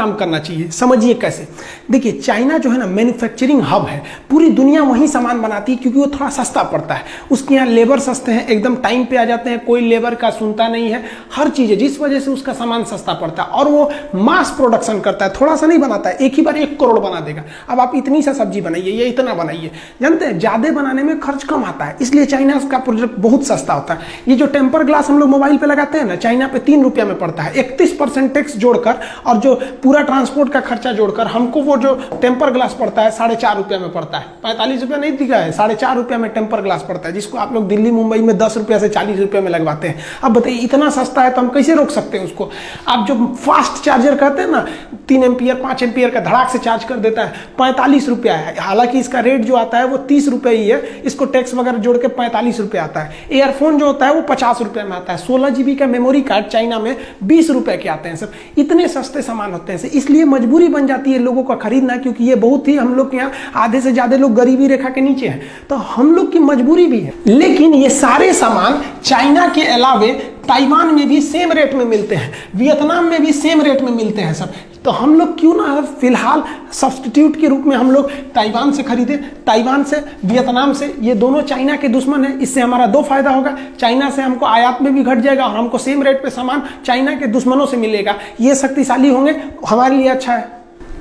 काम करना चाहिए। समझिए कैसे। देखिए चाइना जो है ना मैन्युफैक्चरिंग हब है, पूरी दुनिया वहीं सामान बनाती है क्योंकि वो थोड़ा सस्ता पड़ता है। उसके यहाँ लेबर सस्ते हैं, एकदम टाइम पे आ जाते हैं, कोई लेबर का सुनता नहीं है, हर चीज़ है, जिस वजह से उसका सामान सस्ता पड़ता है। और वो मास प्रोडक्शन करता है, थोड़ा सा नहीं बनाता है, एक ही बार 1 करोड़ बना देगा। अब आप इतनी सा सब्जी बनाइए या इतना बनाइए, जानते हैं ज़्यादा बनाने में खर्च कम आता है, इसलिए चाइना का प्रोडक्ट बहुत सस्ता होता है। ये जो टेम्पर ग्लास हम लोग मोबाइल पे लगाते हैं ना, चाइना पे 3 रुपया में पड़ता है। 31% टैक्स जोड़कर और जो पूरा ट्रांसपोर्ट का खर्चा जोड़कर हमको वो जो टेम्पर ग्लास पड़ता है 4.5 रुपया में पड़ता है। 45 रुपया नहीं दिखा है, 4.5 रुपया में टेम्पर ग्लास पड़ता है, जिसको आप लोग दिल्ली मुंबई में 10 रुपया से 40 रुपया में लगवाते हैं। अब बताइए इतना सस्ता है तो हम कैसे रोक सकते हैं उसको। आप जो फास्ट चार्जर कहते हैं ना, 3 एम्पियर 5 एम्पियर का धड़ाक से चार्ज कर देता है, 45 रुपया है। हालांकि इसका रेट जो आता है वो 30 रुपये ही है, इसको टैक्स वगैरह जोड़ के 45 रुपये आता है। एयरफोन जो होता है वो 50 रुपये में आता है। 16 GB का मेमोरी कार्ड चाइना में 20 रुपये के आते हैं। सब इतने सस्ते सामान होते हैं, इसलिए मजबूरी बन जाती है लोगों का खरीदना, क्योंकि ये बहुत ही, हम लोग के यहाँ आधे से ज्यादा लोग गरीबी रेखा के नीचे हैं, तो हम लोग की मजबूरी भी है। लेकिन ये सारे सामान चाइना के अलावे ताइवान में भी सेम रेट में मिलते हैं, वियतनाम में भी सेम रेट में मिलते हैं सब। तो हम लोग क्यों ना फिलहाल सब्स्टिट्यूट के रूप में हम लोग ताइवान से खरीदें, ताइवान से, वियतनाम से। ये दोनों चाइना के दुश्मन हैं, इससे हमारा 2 फायदा होगा। चाइना से हमको आयात में भी घट जाएगा और हमको सेम रेट पे सामान चाइना के दुश्मनों से मिलेगा। ये शक्तिशाली होंगे, हमारे लिए अच्छा है।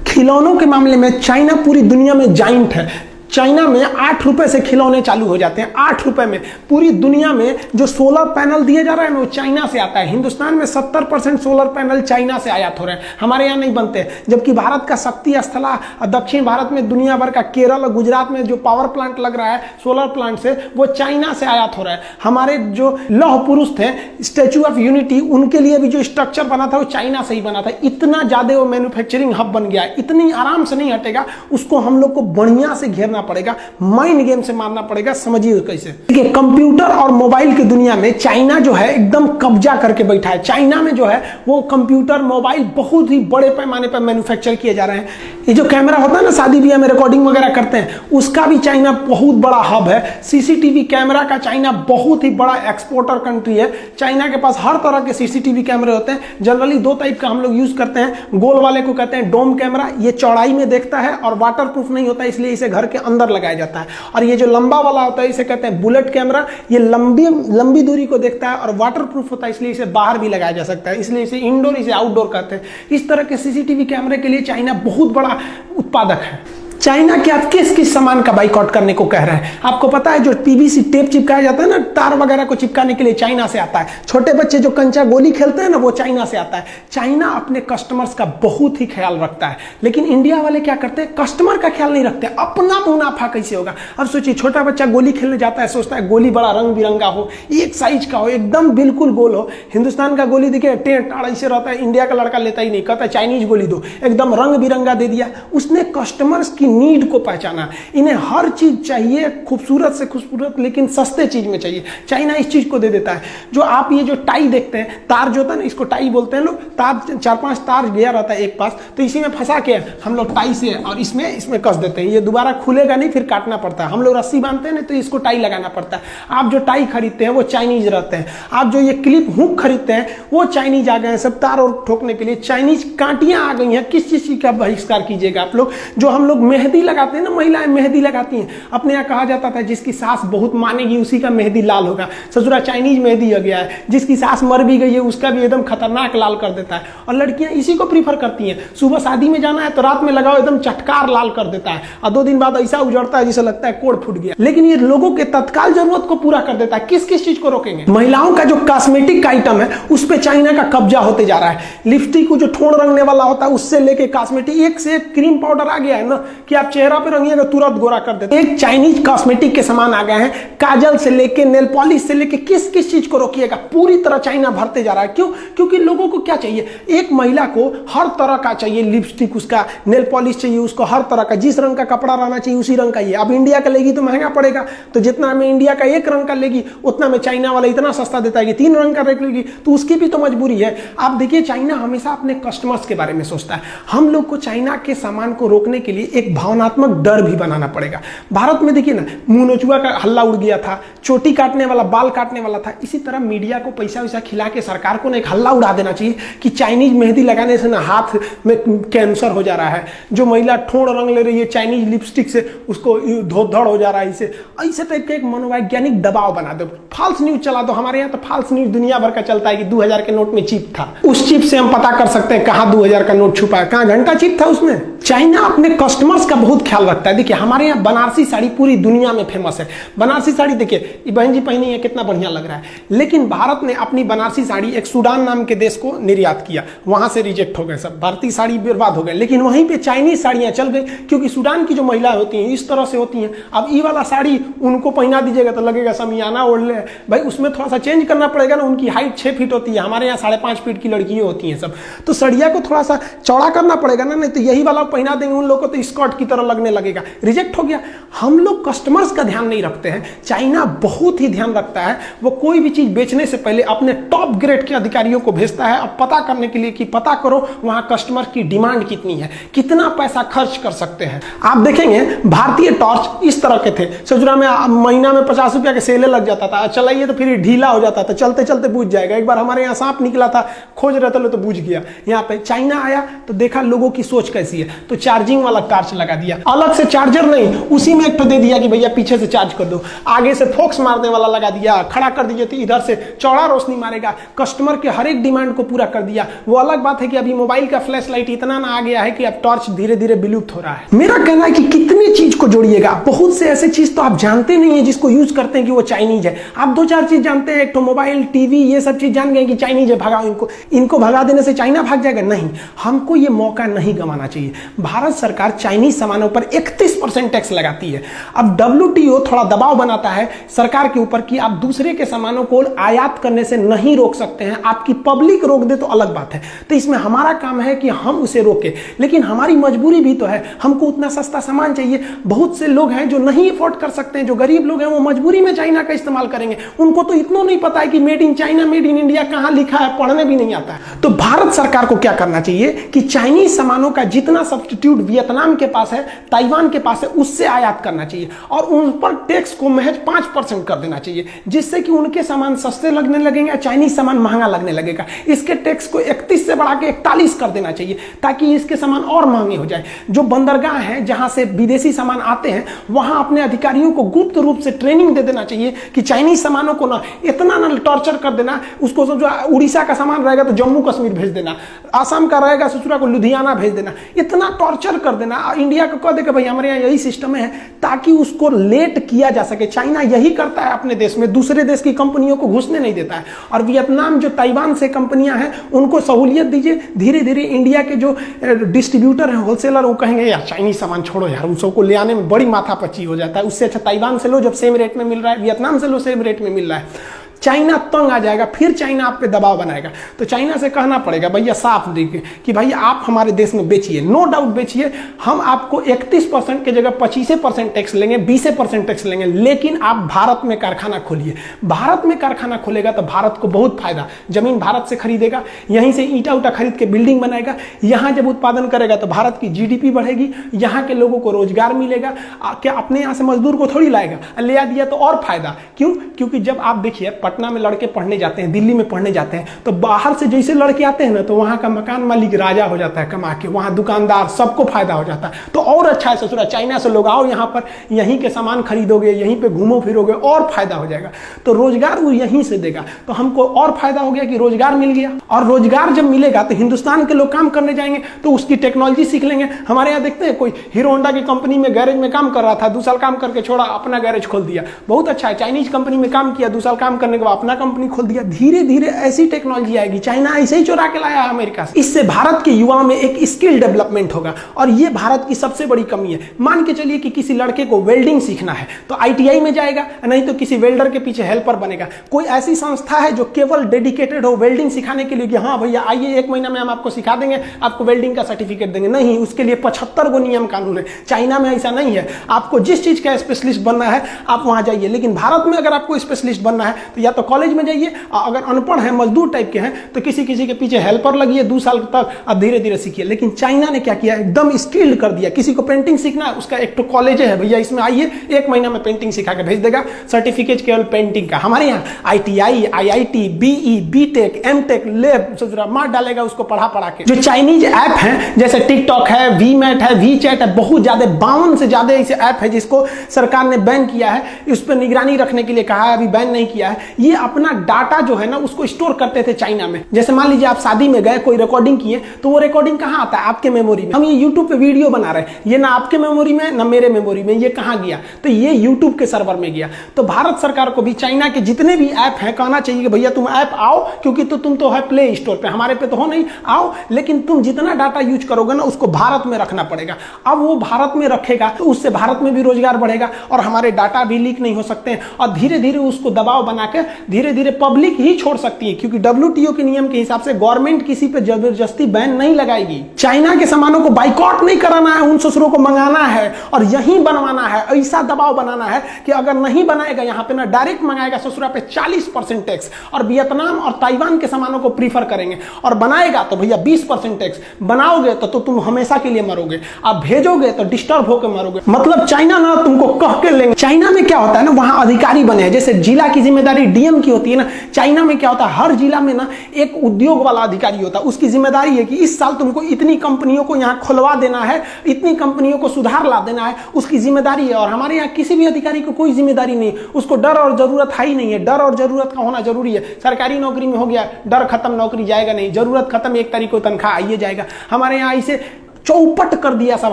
खिलौनों के मामले में चाइना पूरी दुनिया में जाइंट है। चाइना में 8 रुपए से खिलौने चालू हो जाते हैं, 8 रुपए में। पूरी दुनिया में जो सोलर पैनल दिए जा रहे हैं ना, वो चाइना से आता है। हिंदुस्तान में 70% सोलर पैनल चाइना से आयात हो रहे हैं, हमारे यहाँ नहीं बनते। जबकि भारत का शक्ति स्थला दक्षिण भारत में, दुनिया भर का केरल और गुजरात में जो पावर प्लांट लग रहा है सोलर प्लांट से, वो चाइना से आयात हो रहा है। हमारे जो लौह पुरुष थे, स्टैचू ऑफ यूनिटी, उनके लिए भी जो स्ट्रक्चर बना था वो चाइना से ही बना था। इतना ज्यादा वो मैन्युफैक्चरिंग हब बन गया, इतनी आराम से नहीं हटेगा। उसको हम लोग को बढ़िया से घेरना पड़ेगा, माइंड गेम से मारना पड़ेगा। समझिए कैसे। देखिए कंप्यूटर और मोबाइल की दुनिया में चाइना जो है एकदम कब्जा करके बैठा है। चाइना में जो है वो कंप्यूटर मोबाइल बहुत ही बड़े पैमाने पर मैन्युफैक्चर किए जा रहे हैं। ये जो कैमरा होता है ना, शादी ब्याह में रिकॉर्डिंग वगैरह करते हैं, उसका भी चाइना बहुत बड़ा हब है। सीसीटीवी कैमरा का चाइना बहुत ही बड़ा एक्सपोर्टर कंट्री है। चाइना के पास हर तरह के सीसीटीवी कैमरे होते हैं। जनरली 2 टाइप का हम लोग यूज करते हैं। गोल वाले को कहते हैं डोम कैमरा, ये चौड़ाई में देखता है और वाटर प्रूफ नहीं होता, इसलिए इसे घर के अंदर लगाया जाता है। और ये जो लंबा वाला होता है इसे कहते हैं बुलेट कैमरा, ये लंबी दूरी को देखता है और वाटर प्रूफ होता है, इसलिए इसे बाहर भी लगाया जा सकता है, इसलिए इसे इंडोर, इसे आउटडोर कहते हैं। इस तरह के सीसीटीवी कैमरे के लिए चाइना बहुत बड़ा उत्पादक है। चाइना के आप किस किस सामान का बाइकआउट करने को कह रहे हैं? आपको पता है जो पीवीसी टेप चिपकाया जाता है ना, तार वगैरह को चिपकाने के लिए, चाइना से आता है। छोटे बच्चे जो कंचा गोली खेलते हैं ना, वो चाइना से आता है। चाइना अपने कस्टमर्स का बहुत ही ख्याल रखता है, लेकिन इंडिया वाले क्या करते हैं, कस्टमर का ख्याल नहीं रखते, अपना मुनाफा कैसे होगा। अब सोचिए छोटा बच्चा गोली खेलने जाता है, सोचता है गोली बड़ा रंग बिरंगा हो, एक साइज का हो, एकदम बिल्कुल गोल हो। हिंदुस्तान का गोली देखिए टेढ़ ऐसे रहता है, इंडिया का लड़का लेता ही नहीं, कहता है चाइनीज गोली दो, एकदम रंग बिरंगा दे दिया। उसने कस्टमर्स की नीड को पहचाना। इन्हें हर चीज चाहिए, खूबसूरत से खूबसूरत, लेकिन सस्ते चीज में चाहिए। चाइना इस चीज को दे देता है। जो आप ये जो टाई देखते हैं, तार जो होता है ना, इसको टाई बोलते हैं लोग। तार 4-5 तार गया रहता है एक पास, तो इसी में फंसा के हम लोग टाई से और इसमें कस देते हैं। ये दोबारा खुलेगा नहीं, फिर काटना पड़ता है। हम लोग रस्सी बांधते हैं ना, तो इसको टाई लगाना पड़ता है। आप जो टाई खरीदते हैं वो चाइनीज रहते हैं। आप जो ये क्लिप हुक खरीदते हैं वो चाइनीज आ गए हैं, सब तार और ठोकने के लिए। चाइनीज कांटियां आ गई हैं। किस चीज का बहिष्कार कीजिएगा आप लोग? जो हम लोग मेहंदी लगाते हैं ना, महिलाएं मेहंदी लगाती हैं, अपने यहाँ कहा जाता था जिसकी सास बहुत मानेगी उसी का मेहंदी लाल होगा। ससुरा चाइनीज मेहंदी हो गया है, जिसकी सास मर भी गई है उसका भी एकदम खतरनाक लाल कर देता है। और लड़कियां इसी को प्रीफर करती हैं। सुबह शादी में जाना है तो रात में लगाओ, एकदम चटकार लाल कर देता है, और 2 दिन बाद ऐसा उजड़ता है जिसे लगता है कोड़ फूट गया। लेकिन ये लोगों के तत्काल जरूरत को पूरा कर देता है। किस किस चीज को रोकेंगे? महिलाओं का जो कॉस्मेटिक आइटम है उस पर चाइना का कब्जा होते जा रहा है। लिपस्टिक को जो ठोड़ रंगने वाला होता है उससे लेके कॉस्मेटिक, एक से एक क्रीम पाउडर आ गया है ना, कि आप चेहरा पे रंगिएगा तुरंत गोरा कर देते। एक चाइनीज कॉस्मेटिक के सामान आ गए हैं, काजल से लेके नेल पॉलिश से लेके किस किस चीज को रोकिएगा, पूरी तरह चाइना भरते जा रहा है। क्यों? क्योंकि लोगों को क्या चाहिए, एक महिला को हर तरह का चाहिए, लिपस्टिक उसका, नेल पॉलिश चाहिए उसको, हर तरह का, जिस रंग का कपड़ा रहना चाहिए उसी रंग का ही। अब इंडिया का लेगी तो महंगा पड़ेगा, तो जितना में इंडिया का एक रंग का लेगी उतना में चाइना वाला इतना सस्ता देता है कि 3 रंग का लेगी, तो उसकी भी तो मजबूरी है। आप देखिए चाइना हमेशा अपने कस्टमर्स के बारे में सोचता है। हम लोग को चाइना के सामान को रोकने के लिए एक एक भावनात्मक डर भी बनाना पड़ेगा। भारत में देखिए ना, मुंह नोचुआ का हल्ला उड़ गया था, चोटी काटने वाला, बाल काटने वाला था। इसी तरह मीडिया को पैसा वैसा खिला के सरकार को ना एक हल्ला उड़ा देना चाहिए कि चाइनीज मेहंदी लगाने से ना हाथ में कैंसर हो जा रहा है, जो महिला ठोड़ रंग ले रही है चाइनीज लिपस्टिक से उसको धोधड़ हो जा रहा है। इसे ऐसे टाइप का एक मनोवैज्ञानिक दबाव बना दो, फॉल्स न्यूज चला दो। हमारे यहाँ तो फॉल्स न्यूज दुनिया भर का चलता है कि 2000 के नोट में चिप था, उस चिप से हम पता कर सकते हैं कहाँ 2000 का नोट छुपा है, कहाँ घंटा चिप था उसमें। चाइना अपने कस्टमर्स का बहुत ख्याल रखता है। देखिए हमारे यहाँ बनारसी साड़ी पूरी दुनिया में फेमस है। बनारसी साड़ी देखिए, ये बहन जी पहनी है, कितना बढ़िया लग रहा है। लेकिन भारत ने अपनी बनारसी साड़ी एक सूडान नाम के देश को निर्यात किया, वहां से रिजेक्ट हो गए सब, भारतीय साड़ी बर्बाद हो गए। लेकिन वहीं पे चाइनीज साड़ियां चल गई, क्योंकि सूडान की जो महिलाएं होती हैं इस तरह से होती हैं। अब ये वाला साड़ी उनको पहना दीजिएगा तो लगेगा समियाना ओढ़ ले भाई, उसमें थोड़ा सा चेंज करना पड़ेगा ना। उनकी हाइट 6 फीट होती है, हमारे यहाँ 5.5 फीट की लड़कियां होती हैं सब, तो सड़िया को थोड़ा सा चौड़ा करना पड़ेगा ना, नहीं तो यही वाला पहना देंगे उन लोगों को तो स्कर्ट की तरह लगने लगेगा, रिजेक्ट हो गया। हम लोग कस्टमर्स का ध्यान नहीं रखते हैं, चाइना बहुत ही ध्यान रखता है। वो कोई भी चीज बेचने से पहले अपने टॉप ग्रेड के अधिकारियों को भेजता है अब पता करने के लिए कि पता करो वहां कस्टमर की डिमांड कितनी है, कितना पैसा खर्च कर सकते हैं। आप देखेंगे भारतीय टॉर्च इस तरह के थे, सजुरा में महीना में 50 रुपया के सेले लग जाता था, चलाइए तो फिर ढीला हो जाता था, चलते चलते बुझ जाएगा। एक बार हमारे यहाँ सांप निकला था, खोज रहे थे तो बुझ गया। यहाँ पे चाइना आया तो देखा लोगों की सोच कैसी है, तो चार्जिंग वाला टॉर्च लगा दिया, अलग से चार्जर नहीं, उसी में एक तो दे दिया कि भैया पीछे से चार्ज कर दो, आगे से फोक्स मारने वाला लगा दिया, खड़ा कर दीजिए तो इधर से चौड़ा रोशनी मारेगा, कस्टमर के हर एक डिमांड को पूरा कर दिया। वो अलग बात है कि अभी मोबाइल का फ्लैश लाइट इतना ना आ गया है कि अब टॉर्च धीरे धीरे विलुप्त हो रहा है। मेरा कहना है कि कितनी चीज को जोड़िएगा, बहुत से ऐसे चीज तो आप जानते नहीं है जिसको यूज करते हैं कि वो चाइनीज है। आप 2-4 चीज जानते हैं, एक तो मोबाइल, टीवी, ये सब चीज जान गए कि चाइनीज है, भगाओ इनको भगा देने से चाइना भाग जाएगा। नहीं, हमको ये मौका नहीं गंवाना चाहिए। भारत सरकार चाइनीज सामानों पर 31% टैक्स लगाती है। अब WTO थोड़ा दबाव बनाता है सरकार के ऊपर कि आप दूसरे के सामानों को आयात करने से नहीं रोक सकते हैं, आपकी पब्लिक रोक दे तो अलग बात है। तो इसमें हमारा काम है कि हम उसे रोके, लेकिन हमारी मजबूरी भी तो है, हमको उतना सस्ता सामान चाहिए। बहुत से लोग हैं जो नहीं अफोर्ड कर सकते हैं, जो गरीब लोग हैं वो मजबूरी में चाइना का इस्तेमाल करेंगे। उनको तो इतना नहीं पता है कि made in China, made in India कहां लिखा है, पढ़ने भी नहीं आता है। तो भारत सरकार को क्या करना चाहिए कि चाइनीज सामानों का जितना सब्स्टिट्यूट वियतनाम के पास है, ताइवान के पास है, उससे आयात करना चाहिए और उन पर टैक्स को महज 5% कर देना चाहिए, जिससे कि उनके सामान सस्ते लगने लगेंगे, चाइनीज सामान महंगा लगने लगेगा। इसके टैक्स को 31 से बढ़ा के 41 कर देना चाहिए ताकि इसके सामान और महंगे हो जाए। जो बंदरगाह है जहां से विदेशी सामान आते हैं, वहां अपने अधिकारियों को गुप्त रूप से ट्रेनिंग दे देना चाहिए कि चाइनीज सामानों को ना इतना ना टॉर्चर कर देना, उसको जो उड़ीसा का सामान रहेगा तो जम्मू कश्मीर भेज देना, आसाम का रहेगा ससुरा को लुधियाना भेज देना, इतना टॉर्चर कर देना। इंडिया को कह देगा भाई हमारे यहाँ यही सिस्टम है, ताकि उसको लेट किया जा सके। चाइना यही करता है अपने देश में, दूसरे देश की कंपनियों को घुसने नहीं देता है। और वियतनाम जो ताइवान से कंपनियां हैं उनको सहूलियत दीजिए, धीरे धीरे इंडिया के जो डिस्ट्रीब्यूटर हैं, होलसेलर, वो कहेंगे यार चाइनीज सामान छोड़ो यार, उन सबको ले आने में बड़ी माथापच्ची हो जाता है, उससे अच्छा ताइवान से लो जब सेम रेट में मिल रहा है, वियतनाम से लो सेम रेट में मिल रहा है। चाइना तंग आ जाएगा, फिर चाइना आप पे दबाव बनाएगा। तो चाइना से कहना पड़ेगा भैया साफ देखिए कि भाई आप हमारे देश में बेचिए, नो डाउट बेचिए, हम आपको 31% की जगह 25% टैक्स लेंगे, 20% टैक्स लेंगे, लेकिन आप भारत में कारखाना खोलिए। भारत में कारखाना खोलेगा तो भारत को बहुत फायदा, जमीन भारत से खरीदेगा, यहीं से ईंटा उटा खरीद के बिल्डिंग बनाएगा, यहां जब उत्पादन करेगा तो भारत की GDP बढ़ेगी, यहां के लोगों को रोजगार मिलेगा। क्या अपने यहां से मजदूर को थोड़ी लाएगा, ले आ दिया तो और फायदा। क्यों? क्योंकि जब आप देखिए पटना में लड़के पढ़ने जाते हैं, दिल्ली में पढ़ने जाते हैं, तो बाहर से जैसे लड़के आते हैं ना, तो वहां का मकान मालिक राजा हो जाता है कमा के, वहां दुकानदार, सबको फायदा हो जाता है। तो और अच्छा है ससुरा, चाइना से लोग आओ यहाँ पर, यहीं के सामान खरीदोगे, यहीं पे घूमो फिरोगे, और फायदा हो जाएगा। तो रोजगार वो यहीं से देगा, तो हमको और फायदा हो गया कि रोजगार मिल गया। और रोजगार जब मिलेगा तो हिंदुस्तान के लोग काम करने जाएंगे, तो उसकी टेक्नोलॉजी सीख लेंगे। हमारे यहाँ देखते हैं कोई हीरो होंडा की कंपनी में गैरेज में काम कर रहा था, 2 साल काम करके छोड़ा, अपना गैरेज खोल दिया, बहुत अच्छा है। चाइनीज कंपनी में काम किया, 2 साल काम करने के बाद अपना कंपनी खोल दिया। धीरे धीरे ऐसी टेक्नोलॉजी आएगी, चाइना ऐसे ही चुरा के लाया है अमेरिका से। इससे भारत के युवाओं में एक स्किल डेवलपमेंट होगा, और ये भारत की सबसे बड़ी कमी है। मान के चलिए कि किसी लड़के को वेल्डिंग सीखना है तो ITI में जाएगा, नहीं तो किसी वेल्डर के पीछे हेल्पर बनेगा। कोई ऐसी संस्था है जो केवल डेडिकेटेड हो वेल्डिंग सिखाने के लिए कि हाँ भैया आइए 1 महीना में हम आपको सिखा देंगे, आपको वेल्डिंग का सर्टिफिकेट देंगे? नहीं, उसके लिए 75 गो नियम कानून है। चाइना में ऐसा नहीं है, आपको जिस चीज का स्पेशलिस्ट बनना है आप वहां जाइए। लेकिन भारत में अगर आपको स्पेशलिस्ट बनना है तो या तो कॉलेज में जाइए, अगर अनपढ़ है मजदूर टाइप के हैं तो किसी किसी के पीछे हेल्पर लगिए 2 साल तक, अब धीरे धीरे सीखिए। लेकिन चाइना ने क्या किया, एकदम स्किल्ड कर दिया। किसी को पेंटिंग सीखना है, उसका एक तो कॉलेज है भैया, इसमें आइए 1 महीना में पेंटिंग सिखा के भेज देगा, सर्टिफिकेट केवल पेंटिंग का। हमारे यहाँ ITI, IIT, BE, BTech, MTech, lab मार डालेगा उसको पढ़ा के। जो चाइनीज ऐप हैं जैसे टिकटॉक है, वीमैट है, वीचैट है, बहुत ज्यादा 52 से ज्यादा ऐसे ऐप है जिसको सरकार ने बैन किया है, उस पर निगरानी रखने के लिए कहा है, अभी बैन नहीं किया है। ये अपना डाटा जो है ना उसको स्टोर करते थे चाइना में। जैसे मान लीजिए आप शादी में गए, कोई रिकॉर्डिंग किए, तो वो रिकॉर्डिंग कहाँ आता है, आपके मेमोरी में। हम ये यूट्यूब पे वीडियो बना रहे हैं, ये ना आपके मेमोरी में ना मेरे मेमोरी में, ये कहाँ गया, तो ये यूट्यूब के सर्वर में गया। तो भारत सरकार को भी चाइना के जितने भी ऐप हैं कहना चाहिए कि भैया तुम ऐप आओ, क्योंकि तो तुम तो है प्ले स्टोर पे, हमारे पे तो हो नहीं, आओ, लेकिन तुम जितना डाटा यूज करोगे ना उसको भारत में रखना पड़ेगा। अब वो भारत में रखेगा तो उससे भारत में भी रोजगार बढ़ेगा और हमारे डाटा भी लीक नहीं हो सकते हैं, और धीरे धीरे उसको दबाव बना के धीरे धीरे पब्लिक ही छोड़ सकती है, क्योंकि WTO के नियम के हिसाब से गवर्नमेंट किसी पे जबरदस्ती बैन नहीं लगाएगी। चाइना के सामानों को बाइकआउट नहीं कराना है, उन ससुरों को मंगाना है और यहीं बनवाना है। ऐसा दबाव बनाना है कि अगर नहीं बनाएगा यहाँ पे ना, डायरेक्ट मंगाएगा ससुरा पे 40% टैक्स, और वियतनाम और ताइवान के सामानों को प्रीफर करेंगे, और बनाएगा तो भैया 20% टैक्स। बनाओगे तो तुम हमेशा के लिए मरोगे, आप भेजोगे तो डिस्टर्ब होकर मरोगे। मतलब चाइना ना तुमको कह के लेंगे। चाइना में क्या होता है ना, वहां अधिकारी बने हैं, जैसे जिला की जिम्मेदारी DM की होती है ना, चाइना में क्या होता है, हर जिला में ना एक उद्योग वाला अधिकारी होता है, उसकी जिम्मेदारी है कि इस साल तुमको इतनी कंपनियों को यहाँ खुलवा देना है, इतनी कंपनियों को सुधार ला देना है, उसकी जिम्मेदारी है। और हमारे यहाँ किसी भी अधिकारी को कोई जिम्मेदारी नहीं, उसको डर और जरूरत है ही नहीं है। डर और जरूरत का होना जरूरी है। सरकारी नौकरी में हो गया, डर खत्म, नौकरी जाएगा नहीं, जरूरत खत्म, 1 तारीख को तनख्वाह आइए जाएगा। हमारे यहाँ इसे चौपट कर दिया सब,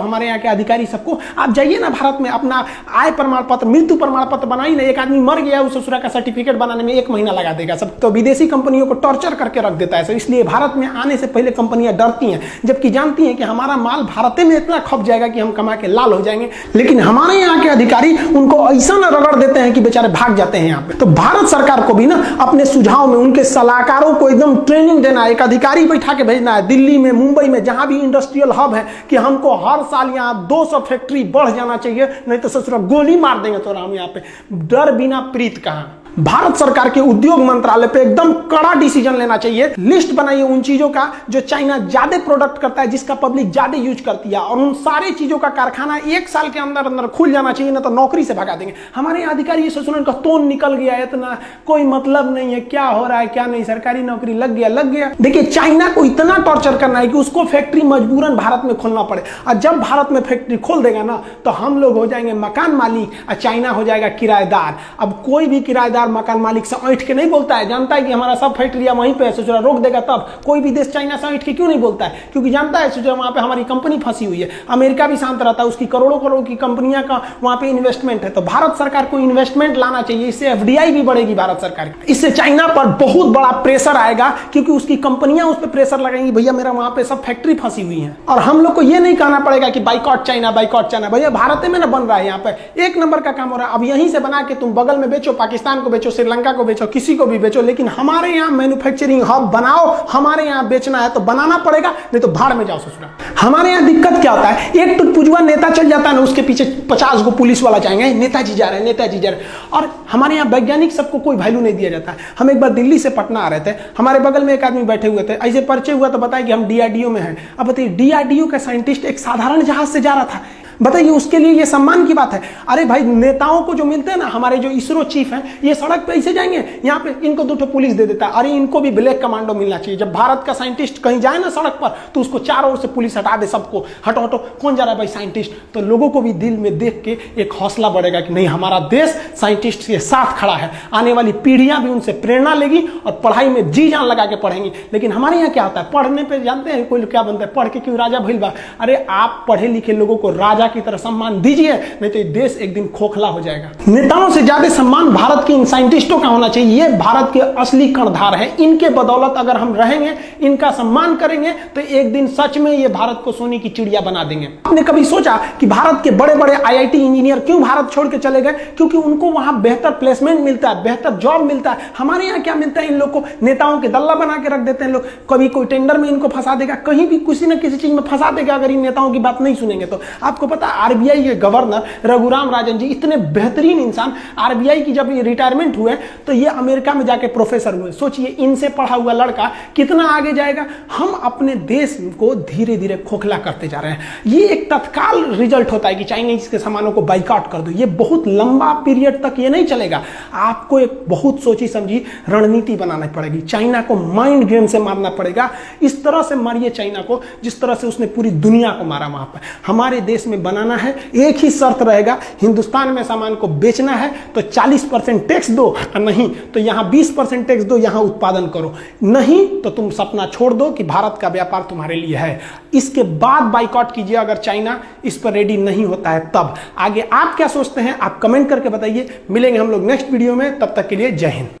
हमारे यहाँ के अधिकारी सबको। आप जाइए ना भारत में, अपना आय प्रमाण पत्र, मृत्यु प्रमाण पत्र बनाइए ना, एक आदमी मर गया उस ससुरा का सर्टिफिकेट बनाने में 1 महीना लगा देगा सब। तो विदेशी कंपनियों को टॉर्चर करके रख देता है सब। इसलिए भारत में आने से पहले कंपनियां डरती हैं, जबकि जानती हैं कि हमारा माल भारत में इतना खप जाएगा कि हम कमा के लाल हो जाएंगे। लेकिन हमारे यहाँ के अधिकारी उनको ऐसा न रगड़ देते हैं कि बेचारे भाग जाते हैं यहाँ पे। तो भारत सरकार को भी ना अपने सुझाव में उनके सलाहकारों को एकदम ट्रेनिंग देना है, एक अधिकारी बैठा के भेजना है दिल्ली में, मुंबई में, जहां भी इंडस्ट्रियल हब है, कि हमको हर साल यहाँ 200 फैक्ट्री बढ़ जाना चाहिए, नहीं तो ससुरा गोली मार देंगे तो हम यहाँ पे। डर बिना प्रीत कहाँ। भारत सरकार के उद्योग मंत्रालय पे एकदम कड़ा डिसीजन लेना चाहिए। लिस्ट बनाइए उन चीजों का जो चाइना ज्यादा प्रोडक्ट करता है, जिसका पब्लिक ज्यादा यूज करती है, और उन सारे चीजों का कारखाना 1 साल के अंदर अंदर खुल जाना चाहिए, ना तो नौकरी से भगा देंगे। हमारे यहाँ अधिकारी ससुरन का तोन निकल गया है, इतना कोई मतलब नहीं है क्या हो रहा है क्या नहीं, सरकारी नौकरी लग गया। देखिए चाइना को इतना टॉर्चर करना है कि उसको फैक्ट्री मजबूरन भारत में खोलना पड़े, और जब भारत में फैक्ट्री खोल देगा ना तो हम लोग हो जाएंगे मकान मालिक और चाइना हो जाएगा किराएदार। अब कोई भी किराएदार मकान मालिक से ऐठ के नहीं बोलता है, जानता है कि हमारा सब फैक्ट्रियां वहीं पे है, सोच रहा रोक देगा तब। कोई भी देश चाइना से ऐठ के क्यों नहीं बोलता है, क्योंकि जानता है सोच रहा वहां पे हमारी कंपनी फंसी हुई है। अमेरिका भी शांत रहता है, उसकी करोड़ों करोड़ की कंपनियां का वहां पे इन्वेस्टमेंट है। तो भारत सरकार को इन्वेस्टमेंट लाना चाहिए, इससे FDI भी बढ़ेगी भारत सरकार की। इससे चाइना पर बहुत बड़ा प्रेशर आएगा, क्योंकि उसकी कंपनियां उस पर प्रेशर लगाएंगी, भैया मेरा वहां पे सब फैक्ट्री फंसी हुई है। और हम लोग को यह नहीं कहना पड़ेगा कि बाइकआउट चाइना, बाइकआउट चाइना। भैया भारत में ना बन रहा है, यहाँ पे 1 नंबर का काम हो रहा है। अब यहीं से बना के तुम बगल में बेचो, पाकिस्तान को बेचो, श्रीलंका को बेचो, किसी को भी बेचो, लेकिन हमारे यहाँ मैन्युफैक्चरिंग हब बनाओ। हमारे यहाँ बेचना है तो बनाना पड़ेगा, नहीं तो भाड़ में जाओ ससुरा। हमारे यहाँ दिक्कत क्या होता है, एक तो पुजवा नेता चल जाता है ना, उसके पीछे 50 गो पुलिस वाला जाएंगे, नेताजी जा रहे हैं, नेताजी जा रहे हैं। और हमारे यहाँ वैज्ञानिक सबको कोई वैल्यू नहीं दिया जाता है। हम एक बार दिल्ली से पटना आ रहे थे, हमारे बगल में एक आदमी बैठे हुए थे, ऐसे परिचय हुआ तो बताया कि हम DRDO में हैं। अब बताइए DRDO का साइंटिस्ट एक साधारण जहाज से जा रहा था, बताइए उसके लिए ये सम्मान की बात है। अरे भाई नेताओं को जो मिलते हैं ना, हमारे जो इसरो चीफ हैं, ये सड़क पे ऐसे जाएंगे, यहाँ पे इनको 2 पुलिस दे देता है। अरे इनको भी ब्लैक कमांडो मिलना चाहिए। जब भारत का साइंटिस्ट कहीं जाए ना सड़क पर, तो उसको चारों ओर से पुलिस हटा दे, सबको हटो हटो, कौन जा रहा है भाई साइंटिस्ट। तो लोगों को भी दिल में देख के एक हौसला बढ़ेगा कि नहीं, हमारा देश साइंटिस्ट के साथ खड़ा है। आने वाली पीढ़ियां भी उनसे प्रेरणा लेगी और पढ़ाई में जी जान लगा के पढ़ेंगी। लेकिन हमारे यहाँ क्या होता है, पढ़ने पर जानते हैं कोई क्या बनता है, पढ़ के क्यों राजा भइल बा। अरे आप पढ़े लिखे लोगों को राजा की तरह सम्मान दीजिए, नहीं तो ये देश एक दिन खोखला हो जाएगा। नेताओं से ज्यादा सम्मान भारत के इन साइंटिस्टों का होना चाहिए। ये भारत के असली कर्णधार हैं। इनके बदौलत अगर हम रहेंगे, इनका सम्मान करेंगे, तो एक दिन सच में ये भारत को सोने की चिड़िया बना देंगे। आपने कभी सोचा कि भारत के बड़े बड़े IIT इंजीनियर क्यों भारत छोड़ के चले गए? क्योंकि उनको वहां बेहतर प्लेसमेंट मिलता है, बेहतर जॉब मिलता है। हमारे यहाँ क्या मिलता है, इन लोग को नेताओं के दल्ला बना के रख देते हैं लोग। कभी कोई टेंडर में इनको फंसा देगा, कहीं भी किसी न किसी चीज में फंसा देगा, अगर इन नेताओं की बात नहीं सुनेंगे तो। आपको पता है आरबीआई के गवर्नर रघुराम राजन जी, इतने बेहतरीन इंसान, आरबीआई की जब ये रिटायरमेंट हुए तो ये अमेरिका में जाके प्रोफेसर हुए। सोचिए इनसे पढ़ा हुआ लड़का कितना आगे जाएगा। हम अपने देश को धीरे धीरे खोखला करते जा रहे हैं। ये एक तत्काल रिजल्ट होता है कि चाइनीज के सामानों को बाइकआउट कर दो, ये बहुत लंबा पीरियड तक ये नहीं चलेगा। आपको एक बहुत सोची समझी रणनीति बनानी पड़ेगी। चाइना को माइंड गेम से मारना पड़ेगा। इस तरह से मारिए चाइना को जिस तरह से उसने पूरी दुनिया को मारा। वहां पर हमारे देश में बनाना है, एक ही शर्त रहेगा, हिंदुस्तान में सामान को बेचना है तो 40% टैक्स दो, और नहीं तो यहां 20% टैक्स दो, यहां उत्पादन करो, नहीं तो तुम सपना छोड़ दो कि भारत का व्यापार तुम्हारे लिए है। इसके बाद बाइकआउट कीजिए अगर चाइना इस पर रेडी नहीं होता है तब। आगे आप क्या सोचते हैं आप कमेंट करके बताइए। मिलेंगे हम लोग नेक्स्ट वीडियो में, तब तक के लिए जय हिंद।